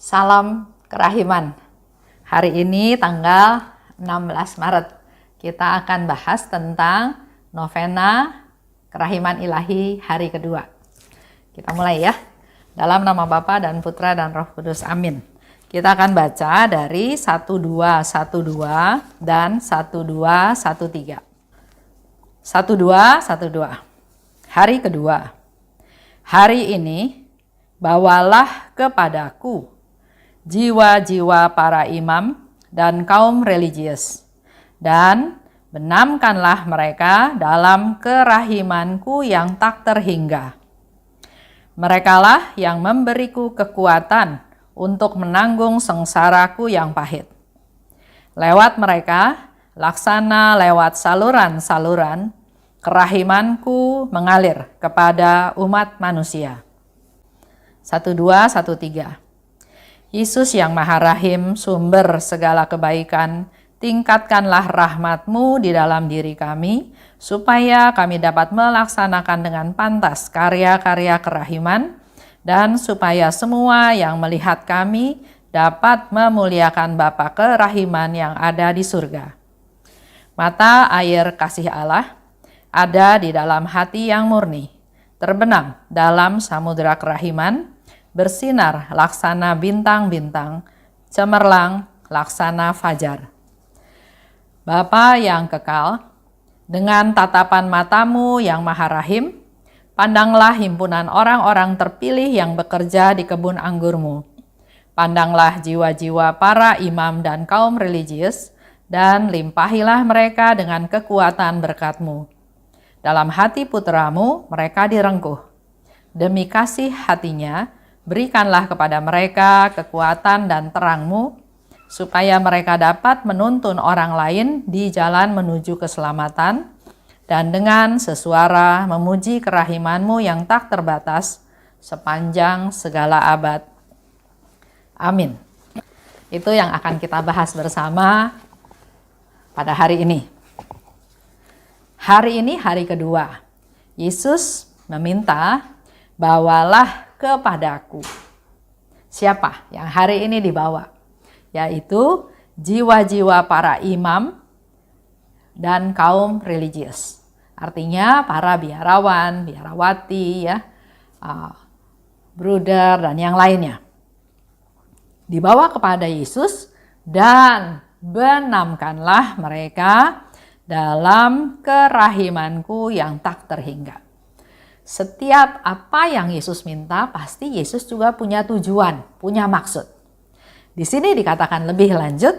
Salam kerahiman. Hari ini tanggal 16 Maret. Kita akan bahas tentang novena kerahiman ilahi hari kedua. Kita mulai ya. Dalam nama Bapa dan Putra dan Roh Kudus. Amin. Kita akan baca dari 1212 dan 1213. 1212. Hari kedua. Hari ini bawalah kepadaku jiwa-jiwa para imam dan kaum religius, dan benamkanlah mereka dalam kerahimanku yang tak terhingga. Merekalah yang memberiku kekuatan untuk menanggung sengsaraku yang pahit. Lewat mereka, laksana lewat saluran-saluran, kerahimanku mengalir kepada umat manusia. 1213. Yesus yang Maha Rahim, sumber segala kebaikan, tingkatkanlah rahmat-Mu di dalam diri kami, supaya kami dapat melaksanakan dengan pantas karya-karya kerahiman, dan supaya semua yang melihat kami dapat memuliakan Bapa kerahiman yang ada di surga. Mata air kasih Allah ada di dalam hati yang murni, terbenam dalam samudera kerahiman, bersinar laksana bintang-bintang, cemerlang laksana fajar. Bapa yang kekal, dengan tatapan matamu yang maha rahim, pandanglah himpunan orang-orang terpilih yang bekerja di kebun anggurmu. Pandanglah jiwa-jiwa para imam dan kaum religius, dan limpahilah mereka dengan kekuatan berkat-Mu. Dalam hati putramu mereka direngkuh. Demi kasih hatinya, berikanlah kepada mereka kekuatan dan terang-Mu, supaya mereka dapat menuntun orang lain di jalan menuju keselamatan, dan dengan sesuara memuji kerahiman-Mu yang tak terbatas sepanjang segala abad. Amin. Itu yang akan kita bahas bersama pada hari ini. Hari ini hari kedua. Yesus meminta, bawalah kepadaku. Siapa yang hari ini dibawa? Yaitu jiwa-jiwa para imam dan kaum religius. Artinya para biarawan, biarawati, bruder dan yang lainnya. Dibawa kepada Yesus dan benamkanlah mereka dalam kerahimanku yang tak terhingga. Setiap apa yang Yesus minta, pasti Yesus juga punya tujuan, punya maksud. Di sini dikatakan lebih lanjut,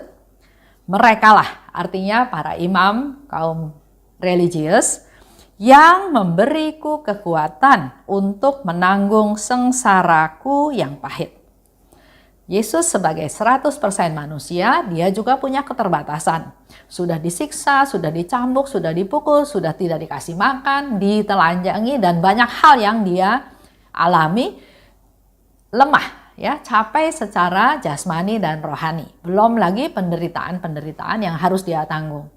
merekalah, artinya para imam, kaum religius, yang memberiku kekuatan untuk menanggung sengsaraku yang pahit. Yesus sebagai 100% manusia, dia juga punya keterbatasan. Sudah disiksa, sudah dicambuk, sudah dipukul, sudah tidak dikasih makan, ditelanjangi, dan banyak hal yang dia alami. Lemah, ya, capek secara jasmani dan rohani. Belum lagi penderitaan-penderitaan yang harus dia tanggung.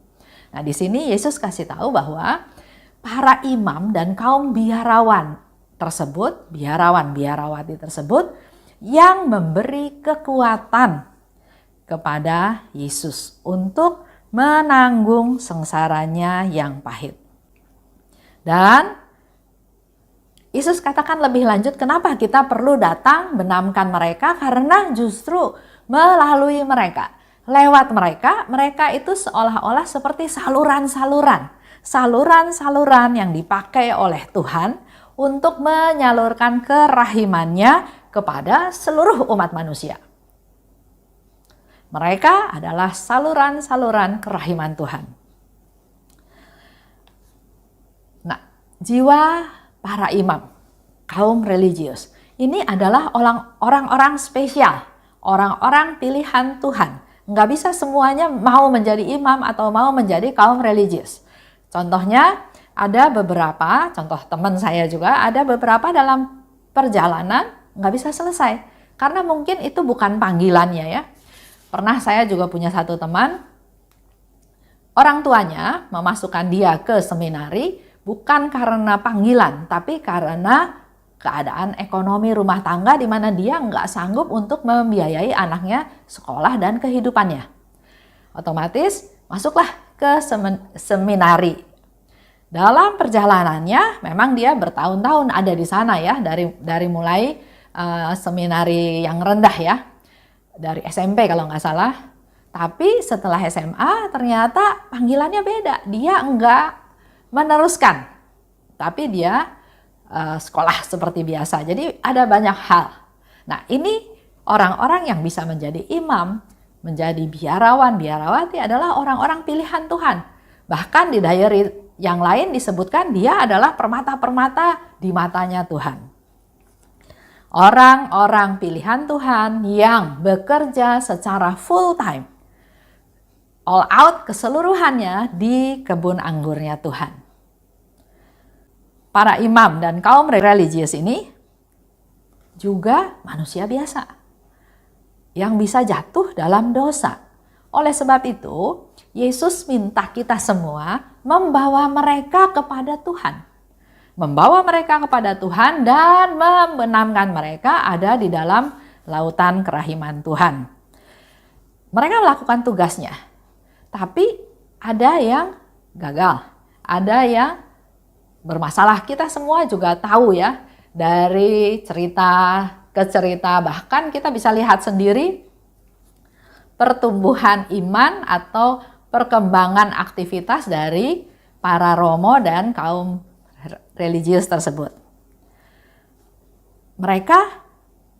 Nah, di sini Yesus kasih tahu bahwa para imam dan kaum biarawan tersebut, biarawati tersebut, yang memberi kekuatan kepada Yesus untuk menanggung sengsaranya yang pahit. Dan Yesus katakan lebih lanjut, kenapa kita perlu datang benamkan mereka? Karena justru melalui mereka, lewat mereka, mereka itu seolah-olah seperti saluran-saluran yang dipakai oleh Tuhan untuk menyalurkan kerahimannya kepada seluruh umat manusia. Mereka adalah saluran-saluran kerahiman Tuhan. Nah, jiwa para imam, kaum religius, ini adalah orang-orang spesial, orang-orang pilihan Tuhan. Nggak bisa semuanya mau menjadi imam atau mau menjadi kaum religius. Contohnya, ada beberapa, contoh teman saya juga, ada beberapa dalam perjalanan nggak bisa selesai. Karena mungkin itu bukan panggilannya ya. Pernah saya juga punya satu teman, orang tuanya memasukkan dia ke seminari bukan karena panggilan, tapi karena keadaan ekonomi rumah tangga di mana dia nggak sanggup untuk membiayai anaknya sekolah dan kehidupannya. Otomatis masuklah ke seminari. Dalam perjalanannya memang dia bertahun-tahun ada di sana ya, dari mulai seminari yang rendah ya, dari SMP kalau nggak salah. Tapi setelah SMA ternyata panggilannya beda, dia nggak meneruskan, tapi dia sekolah seperti biasa. Jadi ada banyak hal. Nah, ini orang-orang yang bisa menjadi imam, menjadi biarawan, biarawati adalah orang-orang pilihan Tuhan. Bahkan di diary yang lain disebutkan dia adalah permata-permata di matanya Tuhan. Orang-orang pilihan Tuhan yang bekerja secara full time, all out keseluruhannya di kebun anggurnya Tuhan. Para imam dan kaum religius ini juga manusia biasa yang bisa jatuh dalam dosa. Oleh sebab itu, Yesus minta kita semua membawa mereka kepada Tuhan. Membawa mereka kepada Tuhan dan membenamkan mereka ada di dalam lautan kerahiman Tuhan. Mereka melakukan tugasnya, tapi ada yang gagal, ada yang bermasalah. Kita semua juga tahu ya, dari cerita ke cerita, bahkan kita bisa lihat sendiri pertumbuhan iman atau perkembangan aktivitas dari para romo dan kaum religius tersebut. Mereka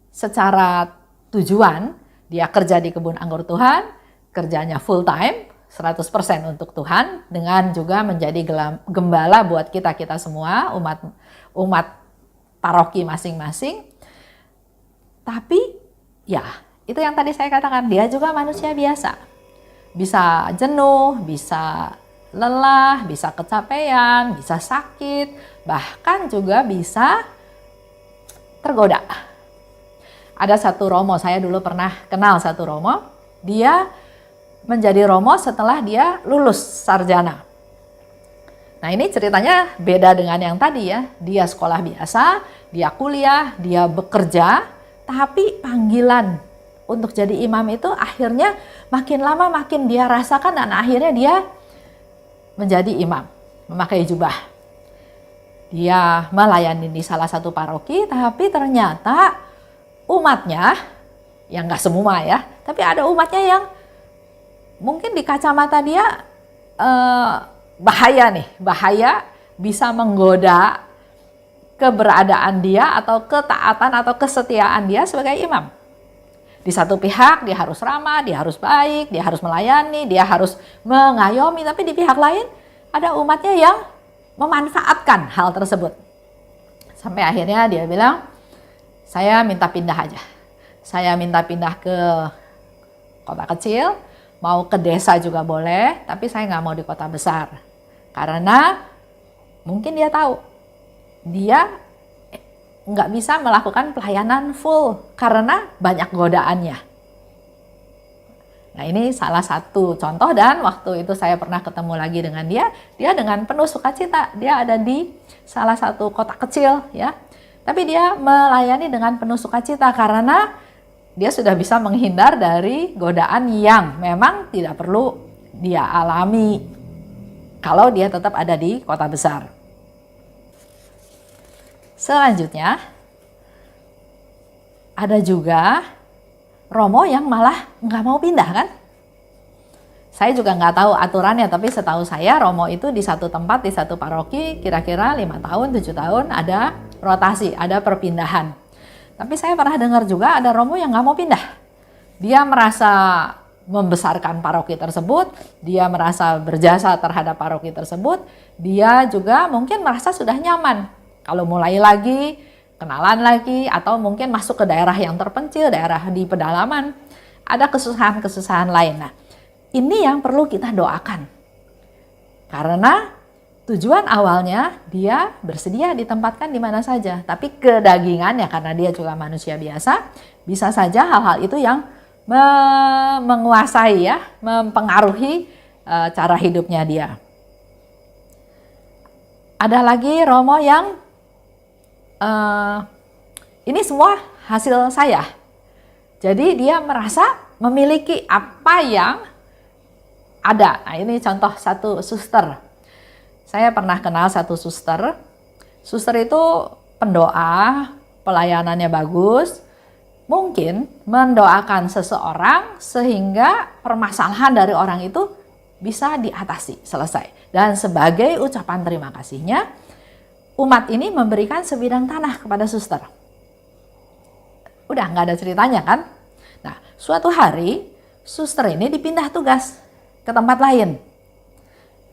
secara tujuan, dia kerja di kebun anggur Tuhan, kerjanya full time, 100% untuk Tuhan, dengan juga menjadi gembala buat kita semua, umat paroki masing-masing. Tapi ya, itu yang tadi saya katakan, dia juga manusia biasa. Bisa jenuh, bisa lelah, bisa kecapean, bisa sakit, bahkan juga bisa tergoda. Ada satu romo, saya dulu pernah kenal satu romo, dia menjadi romo setelah dia lulus sarjana. Nah, ini ceritanya beda dengan yang tadi ya. Dia sekolah biasa, dia kuliah, dia bekerja, tapi panggilan untuk jadi imam itu akhirnya makin lama makin dia rasakan, dan akhirnya dia menjadi imam, memakai jubah. Dia melayani di salah satu paroki, tapi ternyata umatnya, yang gak semua ya, tapi ada umatnya yang mungkin di kacamata dia bahaya bisa menggoda keberadaan dia atau ketaatan atau kesetiaan dia sebagai imam. Di satu pihak dia harus ramah, dia harus baik, dia harus melayani, dia harus mengayomi, tapi di pihak lain ada umatnya yang memanfaatkan hal tersebut. Sampai akhirnya dia bilang, saya minta pindah aja. Saya minta pindah ke kota kecil, mau ke desa juga boleh, tapi saya nggak mau di kota besar. Karena mungkin dia tahu, dia nggak bisa melakukan pelayanan full karena banyak godaannya. Nah, ini salah satu contoh, dan waktu itu saya pernah ketemu lagi dengan dia dengan penuh sukacita. Dia ada di salah satu kota kecil ya, tapi dia melayani dengan penuh sukacita karena dia sudah bisa menghindar dari godaan yang memang tidak perlu dia alami kalau dia tetap ada di kota besar. Selanjutnya, ada juga romo yang malah nggak mau pindah kan? Saya juga nggak tahu aturannya, tapi setahu saya romo itu di satu tempat, di satu paroki, kira-kira 5 tahun, 7 tahun ada rotasi, ada perpindahan. Tapi saya pernah dengar juga ada romo yang nggak mau pindah. Dia merasa membesarkan paroki tersebut, dia merasa berjasa terhadap paroki tersebut, dia juga mungkin merasa sudah nyaman. Kalau mulai lagi, kenalan lagi, atau mungkin masuk ke daerah yang terpencil, daerah di pedalaman, ada kesusahan-kesusahan lain. Nah, ini yang perlu kita doakan. Karena tujuan awalnya dia bersedia ditempatkan di mana saja, tapi kedagingannya karena dia juga manusia biasa, bisa saja hal-hal itu yang menguasai ya, mempengaruhi cara hidupnya dia. Ada lagi romo yang ini semua hasil saya. Jadi dia merasa memiliki apa yang ada. Nah, ini contoh satu suster. Saya pernah kenal satu suster. Suster itu pendoa, pelayanannya bagus. Mungkin mendoakan seseorang sehingga permasalahan dari orang itu bisa diatasi, selesai. Dan sebagai ucapan terima kasihnya, umat ini memberikan sebidang tanah kepada suster. Udah nggak ada ceritanya kan? Nah, suatu hari suster ini dipindah tugas ke tempat lain.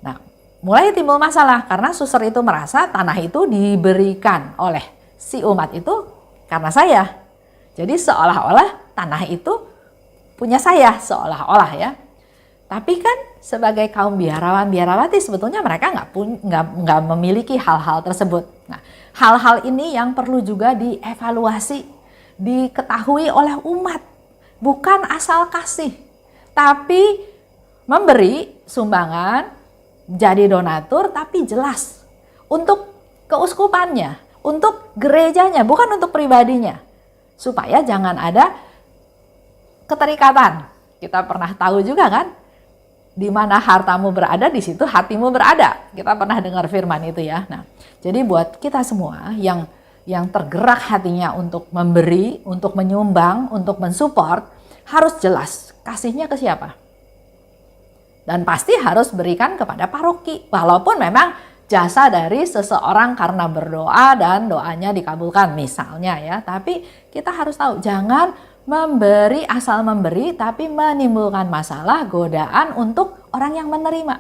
Nah, mulai timbul masalah karena suster itu merasa tanah itu diberikan oleh si umat itu karena saya. Jadi seolah-olah tanah itu punya saya, seolah-olah ya. Tapi kan sebagai kaum biarawan biarawati sebetulnya mereka nggak memiliki hal-hal tersebut. Nah, hal-hal ini yang perlu juga dievaluasi, diketahui oleh umat. Bukan asal kasih, tapi memberi sumbangan, jadi donatur, tapi jelas untuk keuskupannya, untuk gerejanya, bukan untuk pribadinya. Supaya jangan ada keterikatan. Kita pernah tahu juga kan, di mana hartamu berada, di situ hatimu berada. Kita pernah dengar firman itu ya. Nah, jadi buat kita semua yang tergerak hatinya untuk memberi, untuk menyumbang, untuk mensupport, harus jelas kasihnya ke siapa. Dan pasti harus berikan kepada paroki. Walaupun memang jasa dari seseorang karena berdoa dan doanya dikabulkan misalnya ya. Tapi kita harus tahu jangan memberi asal memberi tapi menimbulkan masalah, godaan untuk orang yang menerima.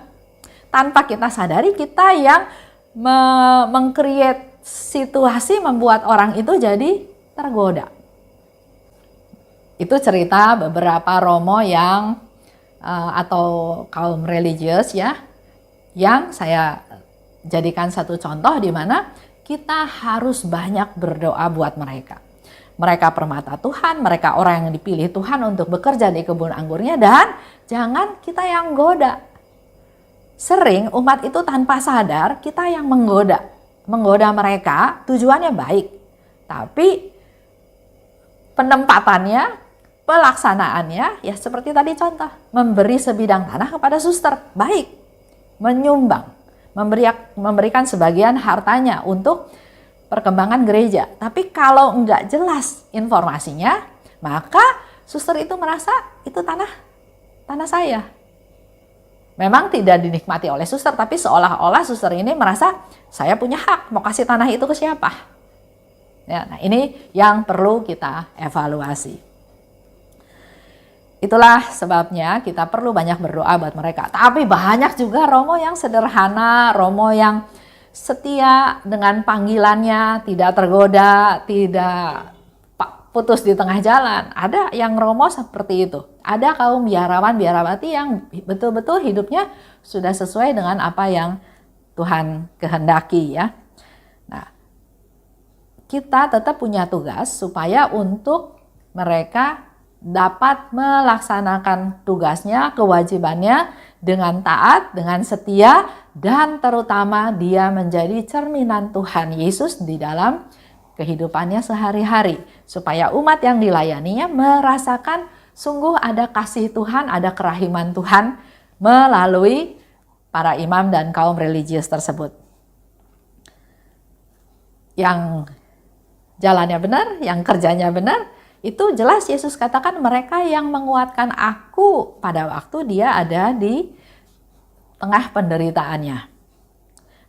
Tanpa kita sadari kita yang meng-create situasi membuat orang itu jadi tergoda. Itu cerita beberapa romo yang atau kaum religius ya, yang saya jadikan satu contoh di mana kita harus banyak berdoa buat mereka. Mereka permata Tuhan, mereka orang yang dipilih Tuhan untuk bekerja di kebun anggurnya, dan jangan kita yang goda. Sering umat itu tanpa sadar kita yang menggoda mereka, tujuannya baik. Tapi penempatannya, pelaksanaannya ya seperti tadi contoh, memberi sebidang tanah kepada suster, baik. Menyumbang, memberikan sebagian hartanya untuk perkembangan gereja. Tapi kalau enggak jelas informasinya, maka suster itu merasa itu tanah saya. Memang tidak dinikmati oleh suster, tapi seolah-olah suster ini merasa saya punya hak mau kasih tanah itu ke siapa. Ya, nah ini yang perlu kita evaluasi. Itulah sebabnya kita perlu banyak berdoa buat mereka. Tapi banyak juga romo yang sederhana, romo yang setia dengan panggilannya, tidak tergoda, tidak putus di tengah jalan. Ada yang romo seperti itu. Ada kaum biarawan biarawati yang betul-betul hidupnya sudah sesuai dengan apa yang Tuhan kehendaki ya. Nah, kita tetap punya tugas supaya untuk mereka dapat melaksanakan tugasnya, kewajibannya dengan taat, dengan setia, dan terutama dia menjadi cerminan Tuhan Yesus di dalam kehidupannya sehari-hari. Supaya umat yang dilayaninya merasakan sungguh ada kasih Tuhan, ada kerahiman Tuhan melalui para imam dan kaum religius tersebut. Yang jalannya benar, yang kerjanya benar, itu jelas Yesus katakan mereka yang menguatkan aku pada waktu dia ada di tengah penderitaannya.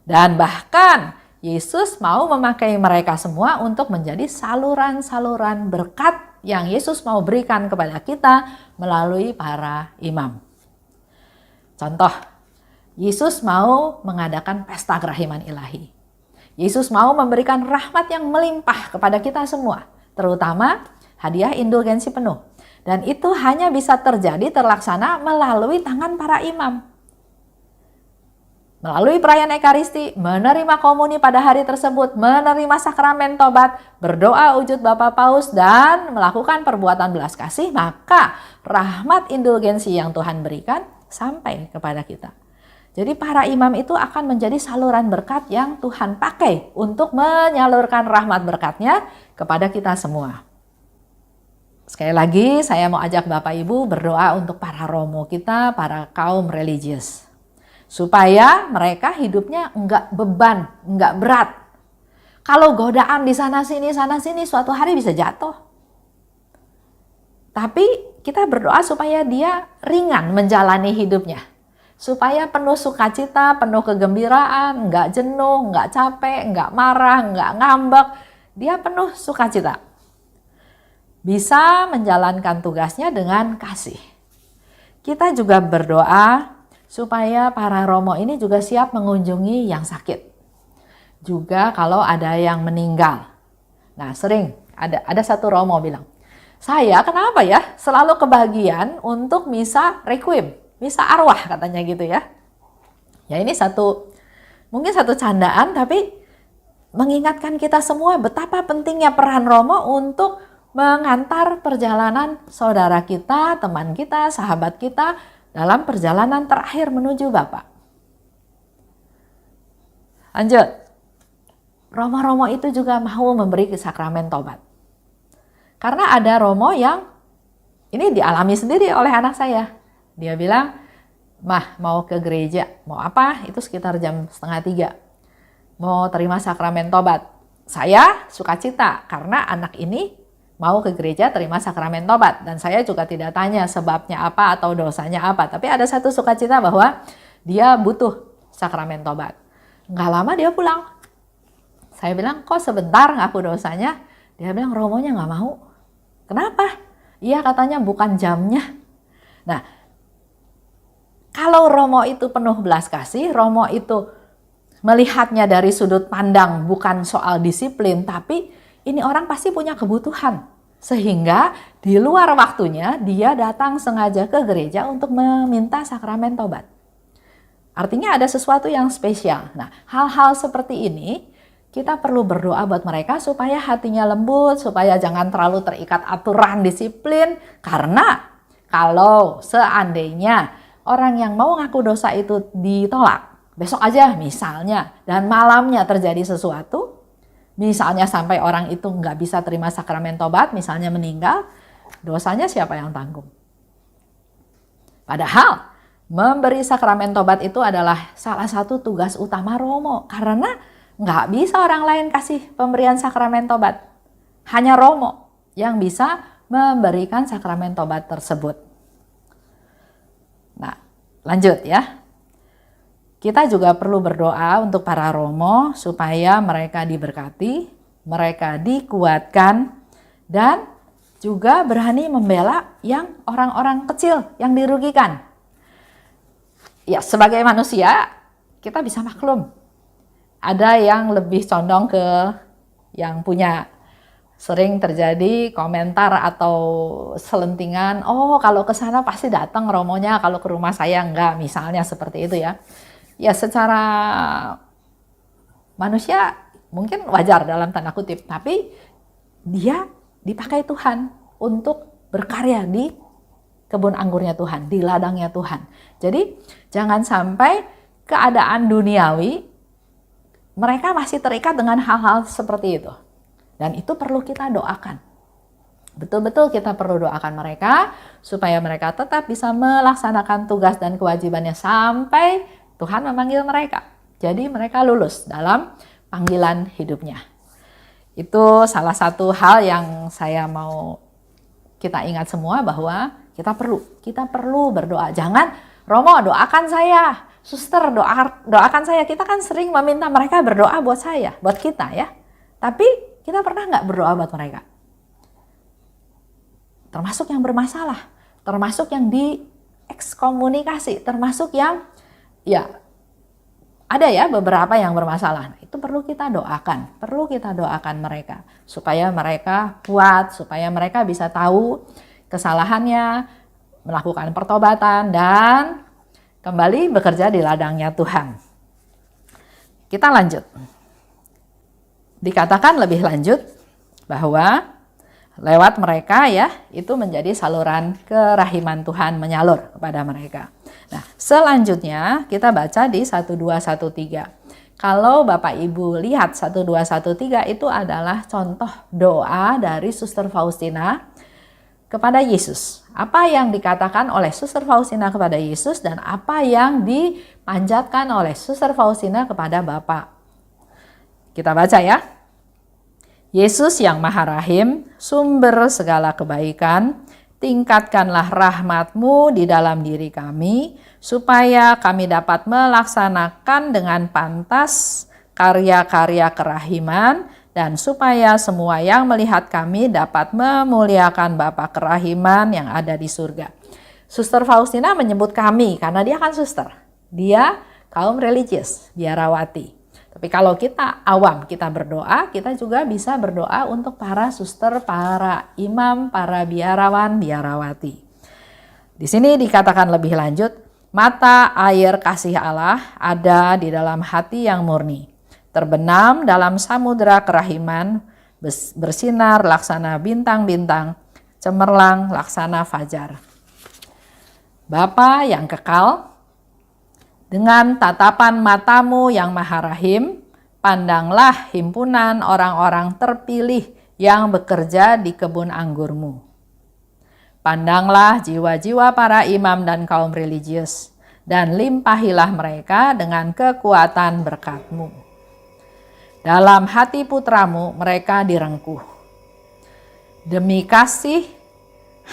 Dan bahkan Yesus mau memakai mereka semua untuk menjadi saluran-saluran berkat yang Yesus mau berikan kepada kita melalui para imam. Contoh, Yesus mau mengadakan pesta kerahiman ilahi. Yesus mau memberikan rahmat yang melimpah kepada kita semua, terutama hadiah indulgensi penuh. Dan itu hanya bisa terlaksana melalui tangan para imam. Melalui perayaan Ekaristi, menerima komuni pada hari tersebut, menerima sakramen tobat, berdoa wujud Bapa Paus, dan melakukan perbuatan belas kasih, maka rahmat indulgensi yang Tuhan berikan sampai kepada kita. Jadi para imam itu akan menjadi saluran berkat yang Tuhan pakai untuk menyalurkan rahmat berkatnya kepada kita semua. Sekali lagi saya mau ajak Bapak Ibu berdoa untuk para romo kita, para kaum religius. Supaya mereka hidupnya enggak beban, enggak berat. Kalau godaan di sana sini suatu hari bisa jatuh. Tapi kita berdoa supaya dia ringan menjalani hidupnya. Supaya penuh sukacita, penuh kegembiraan, enggak jenuh, enggak capek, enggak marah, enggak ngambek. Dia penuh sukacita. Bisa menjalankan tugasnya dengan kasih. Kita juga berdoa supaya para romo ini juga siap mengunjungi yang sakit. Juga kalau ada yang meninggal. Nah, sering ada satu romo bilang, "Saya kenapa ya selalu kebagian untuk misa requiem, misa arwah," katanya gitu ya. Ya ini mungkin satu candaan, tapi mengingatkan kita semua betapa pentingnya peran romo untuk mengantar perjalanan saudara kita, teman kita, sahabat kita dalam perjalanan terakhir menuju Bapa. Lanjut. Romo-romo itu juga mau memberi sakramen tobat. Karena ada romo yang ini dialami sendiri oleh anak saya. Dia bilang, "Mah, mau ke gereja, mau apa? Itu sekitar jam 2:30. Mau terima sakramen tobat." Saya sukacita karena anak ini mau ke gereja terima sakramen tobat. Dan saya juga tidak tanya sebabnya apa atau dosanya apa. Tapi ada satu sukacita bahwa dia butuh sakramen tobat. Nggak lama dia pulang. Saya bilang, "Kok sebentar ngaku dosanya?" Dia bilang, "Romonya nggak mau." "Kenapa?" "Iya, katanya bukan jamnya." Nah, kalau romo itu penuh belas kasih, romo itu melihatnya dari sudut pandang bukan soal disiplin, tapi ini orang pasti punya kebutuhan. Sehingga di luar waktunya dia datang sengaja ke gereja untuk meminta sakramen tobat. Artinya ada sesuatu yang spesial. Nah, hal-hal seperti ini kita perlu berdoa buat mereka supaya hatinya lembut, supaya jangan terlalu terikat aturan disiplin. Karena kalau seandainya orang yang mau ngaku dosa itu ditolak, besok aja misalnya, dan malamnya terjadi sesuatu, misalnya sampai orang itu nggak bisa terima sakramen tobat, misalnya meninggal, dosanya siapa yang tanggung? Padahal memberi sakramen tobat itu adalah salah satu tugas utama romo. Karena nggak bisa orang lain kasih pemberian sakramen tobat. Hanya romo yang bisa memberikan sakramen tobat tersebut. Nah, lanjut ya. Kita juga perlu berdoa untuk para romo supaya mereka diberkati, mereka dikuatkan, dan juga berani membela yang orang-orang kecil yang dirugikan. Ya, sebagai manusia kita bisa maklum. Ada yang lebih condong ke yang punya. Sering terjadi komentar atau selentingan, "Oh, kalau ke sana pasti datang romonya, kalau ke rumah saya enggak," misalnya seperti itu ya. Ya, secara manusia mungkin wajar dalam tanda kutip, tapi dia dipakai Tuhan untuk berkarya di kebun anggurnya Tuhan, di ladangnya Tuhan. Jadi jangan sampai keadaan duniawi mereka masih terikat dengan hal-hal seperti itu. Dan itu perlu kita doakan. Betul-betul kita perlu doakan mereka supaya mereka tetap bisa melaksanakan tugas dan kewajibannya sampai Tuhan memanggil mereka. Jadi mereka lulus dalam panggilan hidupnya. Itu salah satu hal yang saya mau kita ingat semua, bahwa kita perlu berdoa. Jangan, "Romo doakan saya, suster doakan saya." Kita kan sering meminta mereka berdoa buat saya, buat kita ya. Tapi kita pernah nggak berdoa buat mereka? Termasuk yang bermasalah, termasuk yang diekskomunikasi, termasuk yang ya, ada ya beberapa yang bermasalah. Itu perlu kita doakan mereka supaya mereka kuat, supaya mereka bisa tahu kesalahannya, melakukan pertobatan, dan kembali bekerja di ladangnya Tuhan. Kita lanjut. Dikatakan lebih lanjut bahwa lewat mereka ya, itu menjadi saluran kerahiman Tuhan menyalur kepada mereka. Nah, selanjutnya kita baca di 1213. Kalau Bapak Ibu lihat 1213 itu adalah contoh doa dari Suster Faustina kepada Yesus. Apa yang dikatakan oleh Suster Faustina kepada Yesus dan apa yang dipanjatkan oleh Suster Faustina kepada Bapa. Kita baca ya. Yesus yang Maha Rahim, sumber segala kebaikan, tingkatkanlah rahmat-Mu di dalam diri kami, supaya kami dapat melaksanakan dengan pantas karya-karya kerahiman, dan supaya semua yang melihat kami dapat memuliakan Bapa kerahiman yang ada di surga. Suster Faustina menyebut kami karena dia kan suster. Dia kaum religius, biarawati. Tapi kalau kita awam, kita berdoa, kita juga bisa berdoa untuk para suster, para imam, para biarawan, biarawati. Di sini dikatakan lebih lanjut, mata air kasih Allah ada di dalam hati yang murni, terbenam dalam samudera kerahiman, bersinar laksana bintang-bintang, cemerlang laksana fajar. Bapa yang kekal, dengan tatapan mata-Mu yang Maha Rahim, pandanglah himpunan orang-orang terpilih yang bekerja di kebun anggur-Mu. Pandanglah jiwa-jiwa para imam dan kaum religius, dan limpahilah mereka dengan kekuatan berkat-Mu. Dalam hati putra-Mu mereka direngkuh. Demi kasih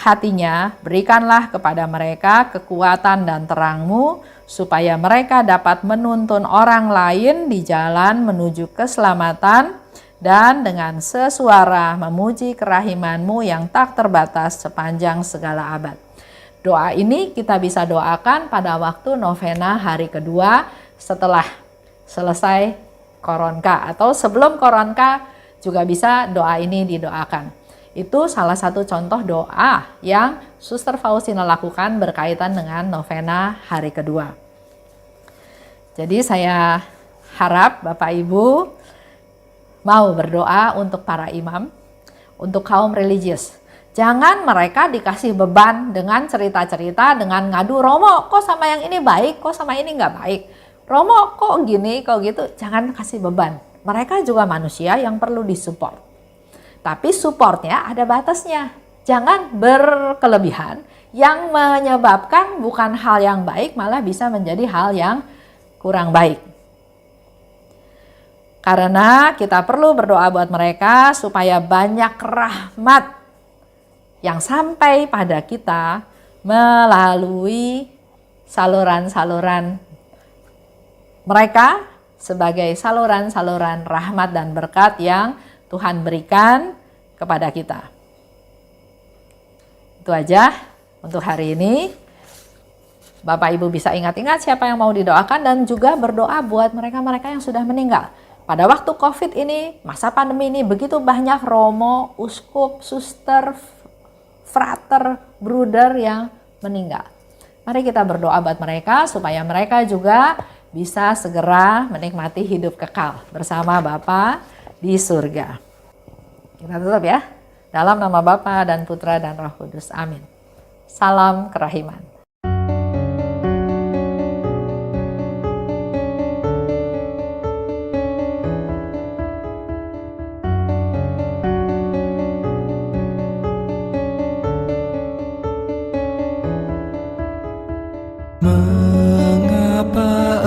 hatinya, berikanlah kepada mereka kekuatan dan terang-Mu, supaya mereka dapat menuntun orang lain di jalan menuju keselamatan dan dengan sesuara memuji kerahiman-Mu yang tak terbatas sepanjang segala abad. Doa ini kita bisa doakan pada waktu novena hari kedua setelah selesai Koronka, atau sebelum Koronka juga bisa doa ini didoakan. Itu salah satu contoh doa yang Suster Faustina lakukan berkaitan dengan novena hari kedua. Jadi saya harap Bapak Ibu mau berdoa untuk para imam, untuk kaum religius. Jangan mereka dikasih beban dengan cerita-cerita, dengan ngadu, Romo kok sama yang ini baik, kok sama ini nggak baik. Romo kok gini, kok gitu. Jangan kasih beban. Mereka juga manusia yang perlu disupport. Tapi supportnya ada batasnya. Jangan berkelebihan yang menyebabkan bukan hal yang baik malah bisa menjadi hal yang kurang baik. Karena kita perlu berdoa buat mereka supaya banyak rahmat yang sampai pada kita melalui saluran-saluran mereka sebagai saluran-saluran rahmat dan berkat yang Tuhan berikan kepada kita. Itu aja untuk hari ini. Bapak Ibu bisa ingat-ingat siapa yang mau didoakan dan juga berdoa buat mereka-mereka yang sudah meninggal. Pada waktu COVID ini, masa pandemi ini, begitu banyak romo, uskup, suster, frater, bruder yang meninggal. Mari kita berdoa buat mereka supaya mereka juga bisa segera menikmati hidup kekal bersama Bapa di surga. Kita tutup ya. Dalam nama Bapa dan Putra dan Roh Kudus. Amin. Salam kerahiman. Mengapa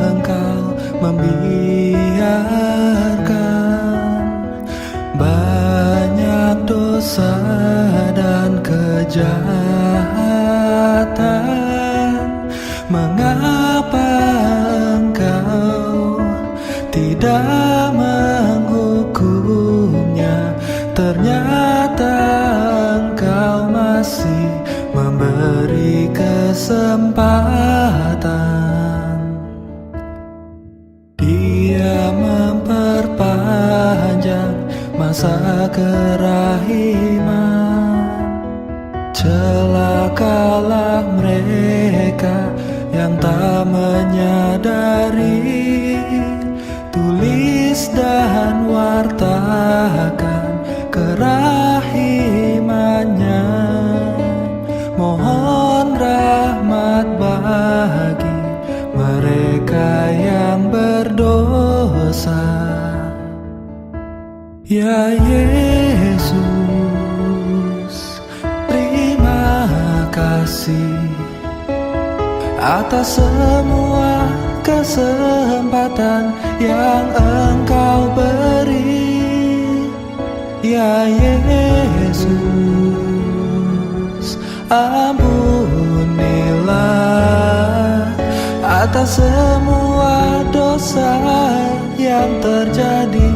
engkau membiarkan banyak dosa dan kejahatan? Mengapa engkau tidak menghukumnya? Ternyata engkau masih memberi kesempatan. Dia memperpanjang masa kerahiman. Celakalah mereka yang tak menyadari. Tulis dan wartakan kerahimannya. Mohon rahmat Bapa Ya Yesus, terima kasih atas semua kesempatan yang Engkau beri. Ya Yesus, ampunilah atas semua dosa yang terjadi.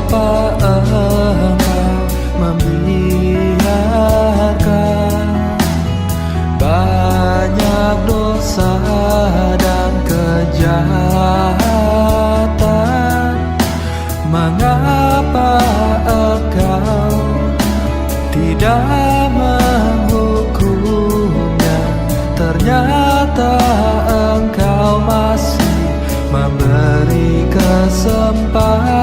Mengapa Engkau membiarkan banyak dosa dan kejahatan? Mengapa Engkau tidak menghukumnya? Ternyata Engkau masih memberi kesempatan.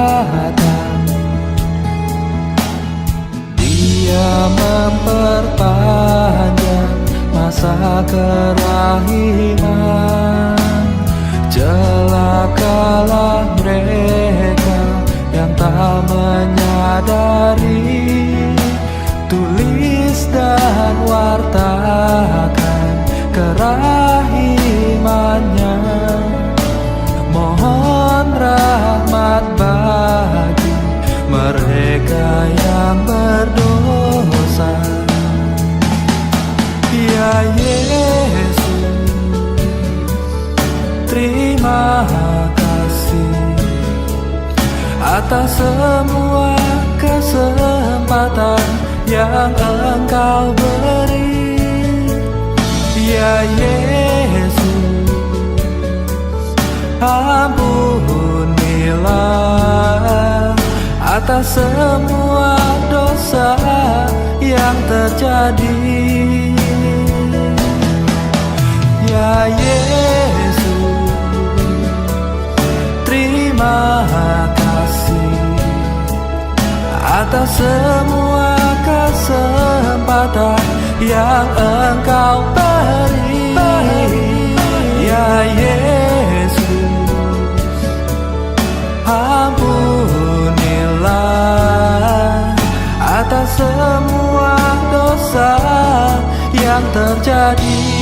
Dia memperpanjang masa kerahiman. Celakalah mereka yang tak menyadari. Tulis dan wartakan kerahimannya. Mohon rahmat bagi mereka yang berdosa. Ya Yesus, terima kasih atas semua kesempatan yang Engkau beri. Ya Yesus, ampunilah atas semua dosa yang terjadi. Ya Yesus, terima kasih atas semua kesempatan yang Engkau beri. Ya Yesus, ampunilah atas semua dosa yang terjadi.